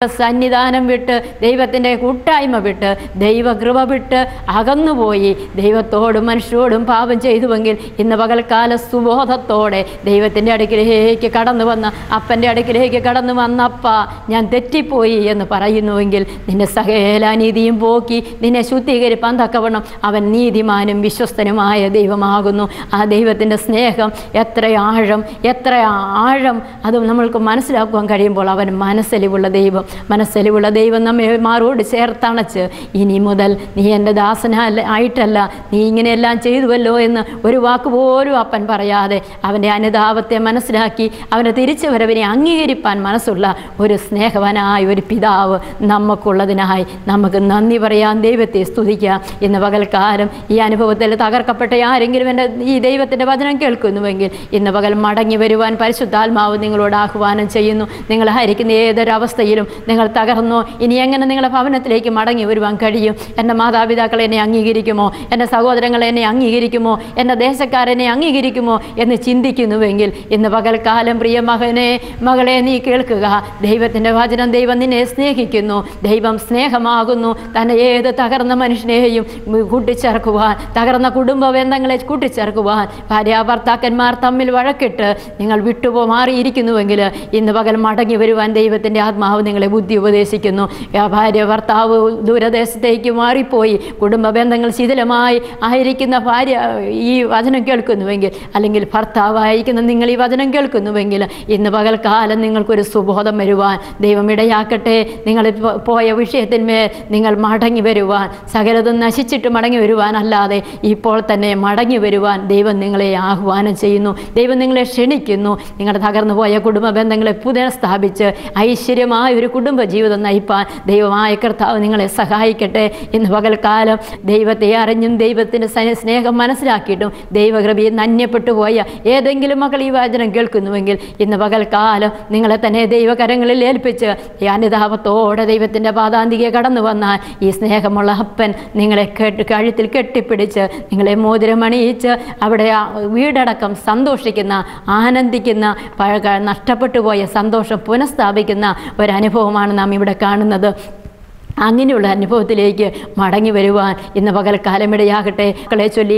സന്നിധാനം വിട്ട് ദൈവത്തിൻ്റെ കൂട്ടായ്മ വിട്ട് ദൈവകൃപ വിട്ട് അകന്നുപോയി ദൈവത്തോടും മനുഷ്യരോടും പാപം ചെയ്തുവെങ്കിൽ ഇന്ന് പകൽക്കാല സുബോധത്തോടെ ദൈവത്തിൻ്റെ അടുക്കിലേക്ക് കടന്നു വന്ന അപ്പൻ്റെ അടുക്കിലേക്ക് കടന്നു വന്നപ്പ ഞാൻ തെറ്റിപ്പോയി എന്ന് പറയുന്നുവെങ്കിൽ നിന്റെ സകല അനീതിയും പോക്കി നിന്നെ ശുദ്ധീകരിപ്പാൻ തക്കവണ്ണം അവൻ നീതിമാനും വിശ്വസ്തനുമായ ദൈവമാകുന്നു. ആ ദൈവത്തിൻ്റെ സ്നേഹം എത്ര ആഴം അത് നമ്മൾക്ക് മനസ്സിലാക്കുവാൻ കഴിയുമ്പോൾ അവൻ മനസ്സലിവുള്ള ദൈവം നമ്മെ മാറോട് ചേർത്തണച്ച് ഇനി മുതൽ നീ എൻ്റെ ദാസനായിട്ടല്ല നീ ഇങ്ങനെയെല്ലാം ചെയ്തുവല്ലോ എന്ന് ഒരു വാക്ക് പോലും അപ്പൻ പറയാതെ അവൻ്റെ അനുതാപത്തെ മനസ്സിലാക്കി അവൻ്റെ തിരിച്ചുവരവിനെ അംഗീകരിപ്പാൻ മനസ്സുള്ള ഒരു സ്നേഹവാനായ ഒരു പിതാവ് നമുക്കുള്ളതിനായി നമുക്ക് നന്ദി പറയാൻ ദൈവത്തെ സ്തുതിക്കാം. ഇന്ന് പകൽക്കാലം ഈ അനുഭവത്തിൽ തകർക്കപ്പെട്ട ആരെങ്കിലും എൻ്റെ ഈ ദൈവത്തിൻ്റെ വചനം കേൾക്കുന്നുവെങ്കിൽ ഇന്ന് പകൽ മടങ്ങി വരുവാൻ പരിശുദ്ധാത്മാവ് നിങ്ങളോട് ആഹ്വാനം ചെയ്യുന്നു. നിങ്ങളായിരിക്കുന്ന ഏതൊരവസ്ഥയിലും നിങ്ങൾ തകർന്നോ, ഇനി എങ്ങനെ നിങ്ങളുടെ ഭവനത്തിലേക്ക് മടങ്ങി വരുവാൻ കഴിയും? എൻ്റെ മാതാപിതാക്കൾ എന്നെ അംഗീകരിക്കുമോ? എൻ്റെ സഹോദരങ്ങൾ എന്നെ അംഗീകരിക്കുമോ? എൻ്റെ ദേശക്കാരെന്നെ അംഗീകരിക്കുമോ എന്ന് ചിന്തിക്കുന്നുവെങ്കിൽ ഇന്ന് പകൽക്കാലം പ്രിയ മകളെ നീ കേൾക്കുക. ദൈവത്തിൻ്റെ വചനം ദൈവം നിന്നെ സ്നേഹിക്കുന്നു. ദൈവം സ്നേഹമാകുന്നു. തന്നെ ഏത് തകർന്ന മനുഷ്യനെയും കൂട്ടിച്ചേർക്കുവാൻ, തകർന്ന കുടുംബ ബന്ധങ്ങളെ കൂട്ടിച്ചേർക്കുവാൻ, ഭാര്യ ഭർത്താക്കന്മാർ തമ്മിൽ വഴക്കിട്ട് നിങ്ങൾ മാറിയിരിക്കുന്നുവെങ്കിൽ ഇന്ന് പകൽ മടങ്ങി വരുവാൻ ദൈവത്തിൻ്റെ ആത്മാവ് നിങ്ങളെ ബുദ്ധി ഉപദേശിക്കുന്നു. ഭാര്യ ഭർത്താവ് ദൂരദേശത്തേക്ക് മാറിപ്പോയി കുടുംബ ബന്ധങ്ങൾ ശിഥിലമായി ആയിരിക്കുന്ന ഭാര്യ ഈ വചനം കേൾക്കുന്നുവെങ്കിൽ, അല്ലെങ്കിൽ ഭർത്താവായിരിക്കുന്ന നിങ്ങൾ ഈ വചനം കേൾക്കുന്നുവെങ്കിൽ ഇന്ന് പകൽക്കാലം നിങ്ങൾക്കൊരു സുബോധം വരുവാൻ ദൈവം ഇടയാക്കട്ടെ. നിങ്ങൾ പോയ വിഷയത്തിന്മേൽ നിങ്ങൾ മടങ്ങി വരുവാൻ, സകലതും നശിച്ചിട്ട് മടങ്ങി വരുവാൻ അല്ലാതെ ഇപ്പോൾ തന്നെ മടങ്ങി വരുവാൻ ദൈവം നിങ്ങളെ ആഹ്വാനം ചെയ്യുന്നു. ദൈവം നിങ്ങളെ ക്ഷണിക്കുന്നു. നിങ്ങളുടെ തകർന്നു പോയ കുടുംബ ബന്ധങ്ങളെ പുനഃസ്ഥാപിച്ച് ഐശ്വര്യമായ ഒരു കുടുംബജീവിതം നയിപ്പാൻ ദൈവമായ കർത്താവ് നിങ്ങളെ സഹായിക്കട്ടെ. ഇന്ന് പകൽക്കാലം ദൈവത്തെ അറിഞ്ഞും ദൈവത്തിൻ്റെ സ്നേഹം മനസ്സിലാക്കിയിട്ടും ദൈവകൃപയിൽ നന്യപ്പെട്ടു പോയ ഏതെങ്കിലും മക്കൾ ഈ വചനം കേൾക്കുന്നുവെങ്കിൽ ഇന്ന് പകൽക്കാലം നിങ്ങളെ തന്നെ ദൈവകരങ്ങളിൽ ഏൽപ്പിച്ച് അനുതാപത്തോടെ ദൈവത്തിൻ്റെ പാദാന്തികെ കടന്നു വന്നാൽ ഈ സ്നേഹമുള്ള അപ്പൻ നിങ്ങളെ കഴുത്തിൽ കെട്ടിപ്പിടിച്ച് നിങ്ങളെ മോതിരമണിയിച്ച് അവിടെ വീടടക്കം സന്തോഷിക്കുന്ന, ആനന്ദിക്കുന്ന, നഷ്ടപ്പെട്ടു പോയ സന്തോഷം പുനഃസ്ഥാപിക്കുന്ന ഒരനുഭവമാണ് നാം ഇവിടെ കാണുന്നത്. അങ്ങനെയുള്ള അനുഭവത്തിലേക്ക് മടങ്ങി വരുവാൻ ഇന്ന് പകൽക്കാലം ഇടയാകട്ടെ. മക്കളെ ചൊല്ലി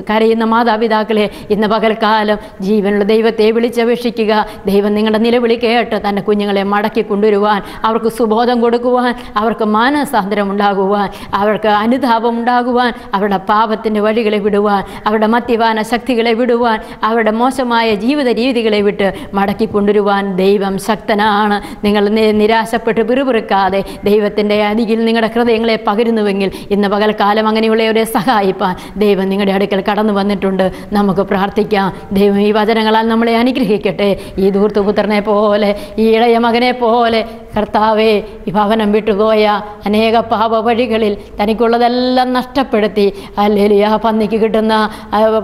കരയുന്ന മാതാപിതാക്കളെ ഇന്ന് പകൽക്കാലം ജീവനുള്ള ദൈവത്തെ വിളിച്ചപേക്ഷിക്കുക. ദൈവം നിങ്ങളുടെ നിലവിളി കേട്ട് തൻ്റെ കുഞ്ഞുങ്ങളെ മടക്കി കൊണ്ടുവരുവാൻ, അവർക്ക് സുബോധം കൊടുക്കുവാൻ, അവർക്ക് മാനസാന്തരം ഉണ്ടാകുവാൻ, അവർക്ക് അനുതാപം ഉണ്ടാകുവാൻ, അവരുടെ പാപത്തിൻ്റെ വഴികളെ വിടുവാൻ, അവരുടെ മദ്യപാന ശക്തികളെ വിടുവാൻ, അവരുടെ മോശമായ ജീവിത രീതികളെ വിട്ട് മടക്കി കൊണ്ടുവരുവാൻ ദൈവം ശക്തനാണ്. നിങ്ങൾ നിരാശപ്പെട്ട് പിറുപിറുക്കാതെ ദൈവത്തിൻ്റെ അരികിൽ നിങ്ങളുടെ ഹൃദയങ്ങളെ പകരുന്നുവെങ്കിൽ ഇന്ന് പകൽക്കാലം അങ്ങനെയുള്ളവരെ സഹായിപ്പാൻ ദൈവം നിങ്ങളുടെ അടുക്കൽ കടന്നു വന്നിട്ടുണ്ട്. നമുക്ക് പ്രാർത്ഥിക്കാം. ദൈവം ഈ വചനങ്ങളാൽ നമ്മളെ അനുഗ്രഹിക്കട്ടെ. ഈ ധൂർത്തുപുത്രനെ പോലെ, ഈ ഇളയ മകനെ പോലെ കർത്താവേ, ഈ ഭവനം വിട്ടുപോയ അനേക പാപ വഴികളിൽ തനിക്കുള്ളതെല്ലാം നഷ്ടപ്പെടുത്തി ഹല്ലേലൂയ പന്നിക്ക് കിട്ടുന്ന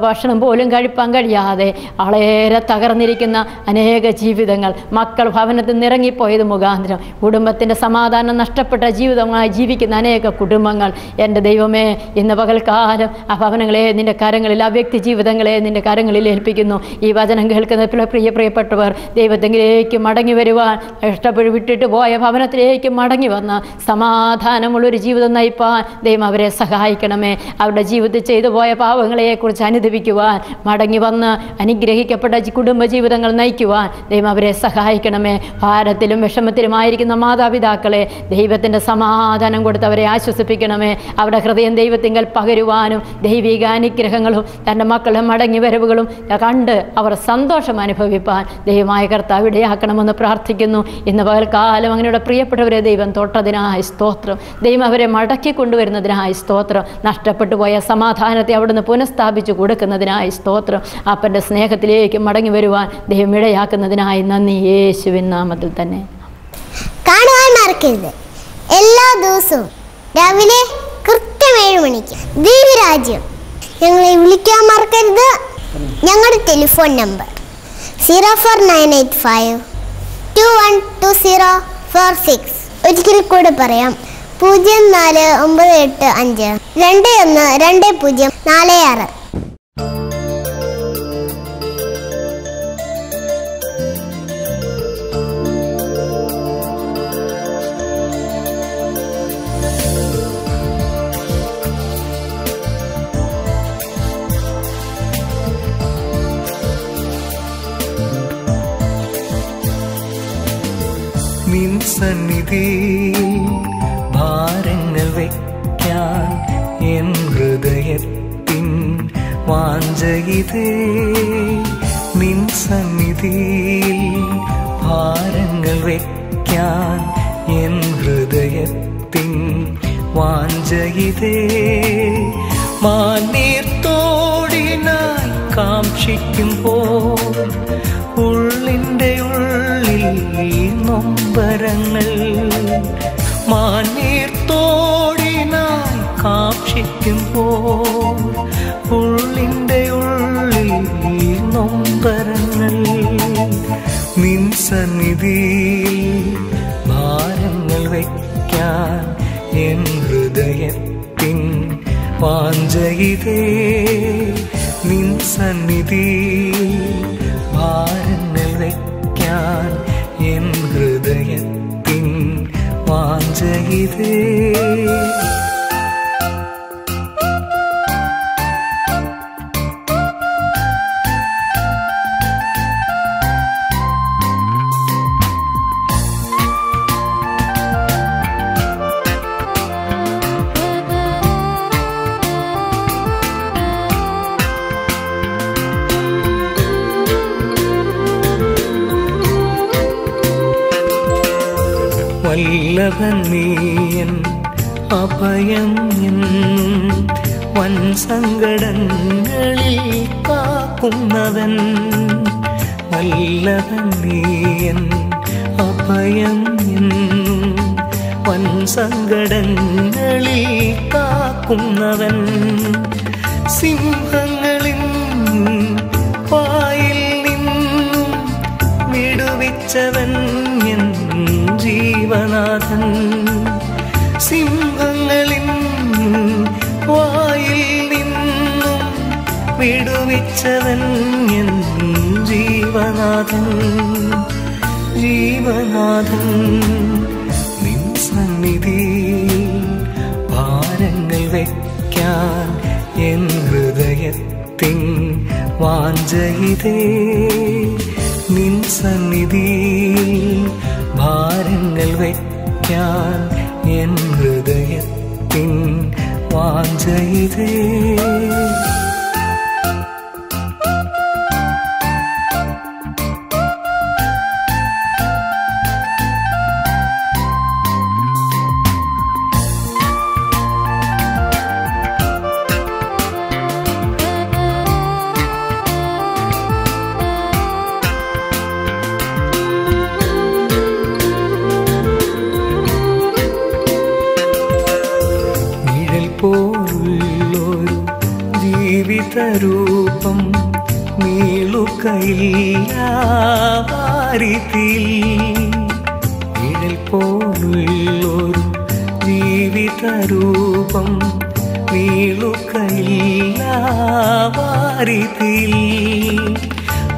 ഭക്ഷണം പോലും കഴിപ്പാൻ കഴിയാതെ വളരെ തകർന്നിരിക്കുന്ന അനേക ജീവിതങ്ങൾ, മക്കൾ ഭവനത്തിൽ നിന്ന് ഇറങ്ങിപ്പോയത് മുഖാന്തരം കുടുംബത്തിൻ്റെ സമാധാനം നഷ്ടപ്പെട്ട ജീവിതമായി ജീവിക്കുന്ന അനേക കുടുംബങ്ങൾ, എൻ്റെ ദൈവമേ, ഇന്ന് പകൽക്കാലം ആ ഭവനങ്ങളെ നിൻ്റെ കരങ്ങളിൽ, ആ വ്യക്തി ജീവിതങ്ങളെ നിൻ്റെ കരങ്ങളിൽ ഏൽപ്പിക്കുന്നു. ഈ വചനം കേൾക്കുന്ന പ്രിയപ്പെട്ടവർ ദൈവത്തിലേക്ക് മടങ്ങി വരുവാൻ, ഇഷ്ടപ്പെട്ട് വിട്ടിട്ട് പോയ ഭവനത്തിലേക്ക് മടങ്ങി വന്ന് സമാധാനമുള്ളൊരു ജീവിതം നയിപ്പാൻ ദൈവം അവരെ സഹായിക്കണമേ. അവരുടെ ജീവിതത്തിൽ ചെയ്തു പോയ പാവങ്ങളെക്കുറിച്ച് അനുദപിക്കുവാൻ, മടങ്ങി വന്ന് അനുഗ്രഹിക്കപ്പെട്ട കുടുംബജീവിതങ്ങൾ നയിക്കുവാൻ ദൈവം അവരെ സഹായിക്കണമേ. ഭാരത്തിലും വിഷമത്തിലുമായിരിക്കുന്ന മാതാപിതാക്കളെ ദൈവത്തിൻ്റെ സമാധാനം കൊടുത്ത് അവരെ ആശ്വസിപ്പിക്കണമേ. അവരുടെ ഹൃദയം ദൈവത്തിങ്കൽ പകരുവാനും ദൈവിക അനുഗ്രഹങ്ങളും തൻ്റെ മക്കളുടെ മടങ്ങി വരവുകളും കണ്ട് അവർ സന്തോഷം അനുഭവിപ്പാൻ ദൈവമായ കർത്താവ് ഇടയാക്കണമെന്ന് പ്രാർത്ഥിക്കുന്നു. ഇന്ന് പകൽക്കാലം അങ്ങനെയുള്ള പ്രിയപ്പെട്ടവരെ ദൈവം തൊട്ടതിനായി സ്തോത്രം. ദൈവം അവരെ മടക്കി കൊണ്ടുവരുന്നതിനായി സ്തോത്രം. നഷ്ടപ്പെട്ടു പോയ സമാധാനത്തെ അവിടുന്ന് പുനഃസ്ഥാപിച്ചു കൊടുക്കുന്നതിനായി സ്തോത്രം. അപ്പൻ്റെ സ്നേഹത്തിലേക്ക് മടങ്ങി വരുവാൻ ദൈവം ഇടയാക്കുന്നതിനായി നന്ദി. യേശുവിൻ നാമത്തിൽ തന്നെ. കാണുവാൻ മറക്കരുത്. എല്ലാ ദിവസവും രാവിലെ കൃത്യം 7 മണിക്ക് ദൈവരാജ്യം. ഞങ്ങളെ വിളിക്കാൻ മറക്കരുത്. ഞങ്ങളുടെ ടെലിഫോൺ നമ്പർ 04985 212046. ഒരിക്കൽ കൂടെ പറയാം, 04985 212046. നിൻ സന്നിധിയിൽ ഭാരങ്ങൾ വയ്ക്കാൻ എൻ ഹൃദയത്തിൻ വാഞ്ചയിതേ. നിൻ സന്നിധിയിൽ ഭാരങ്ങൾ വയ്ക്കാൻ എൻ ഹൃദയത്തിൻ വാഞ്ചയിതേ. മാനീർത്തോടിനായി കാക്ഷിക്കുമ്പോൾ ഉള്ളിൻ്റെ ഉള്ളിൽ നൊമ്പരങ്ങൾ. മാനീർത്തോടിനായി കാക്ഷിക്കുമ്പോൾ ഉള്ളിൻ്റെ ഉള്ളിൽ നൊമ്പരങ്ങൾ. നിൻ സന്നിധിയിൽ ഭാരങ്ങൾ വയ്ക്കാൻ എൻ ഹൃദയത്തിൻ വാഞ്ചയിതേ. നിൻ സന്നിധിയിൽ ഭാരങ്ങൾ വയ്ക്കാൻ എൻ ഹൃദയത്തിൻ വാഞ്ചയിതേ. വല്ലഭൻ നീയൻ അഭയം എന്നും വൻ സങ്കടങ്ങളിൽ കാക്കുന്നവൻ. വല്ലഭൻ നീയൻ അഭയം എന്നും വൻ സങ്കടങ്ങളിൽ കാക്കുന്നവൻ. സിംഹങ്ങളിൻ പായിൽ നിന്നും വിടുവിച്ചവൻ എൻ ജീവനാഥൻ. സിംഹങ്ങളിൻ വായിൽ നിന്നും വിടുവിച്ചവൻ എൻ ജീവനാഥൻ. ജീവനാഥൻ നിൻ സന്നിധിയിൽ ഭാരങ്ങൾ വയ്ക്കാൻ എൻ ഹൃദയത്തിൻ വാഞ്ചയിതേ. നിൻ സന്നിധിയിൽ ഭാരങ്ങൾ വയ്ക്കാൻ എൻ ഹൃദയത്തിൻ വാഞ്ചയിതേ. പോലുള്ളൊരു ജീവിതരൂപം നീളുകയില്ല വാരിതിൽ. നിഴൽ പോലുള്ളൊരു ജീവിതരൂപം നീളുകയില്ല വാരിതിൽ.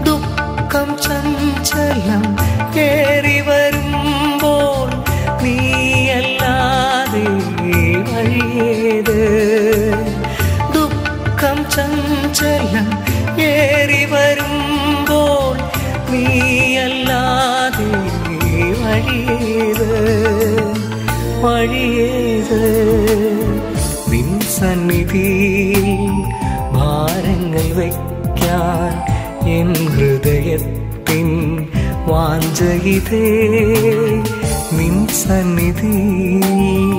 ദുഃഖം ചഞ്ചലം ഏറി വരുമ്പോൾ നീയല്ലാതെ വഴിയേത്. ദുഃഖം ചഞ്ചലം ഏറി വരുമ്പോൾ നീയല്ലാതെ വഴിയേത്. വഴിയേത് നിൻ സന്നിധിയിൽ ഭാരങ്ങൾ വയ്ക്കാൻ എൻ ഹൃദയത്തിൻ വാഞ്ചയിതേ. നിൻ സന്നിധിയിൽ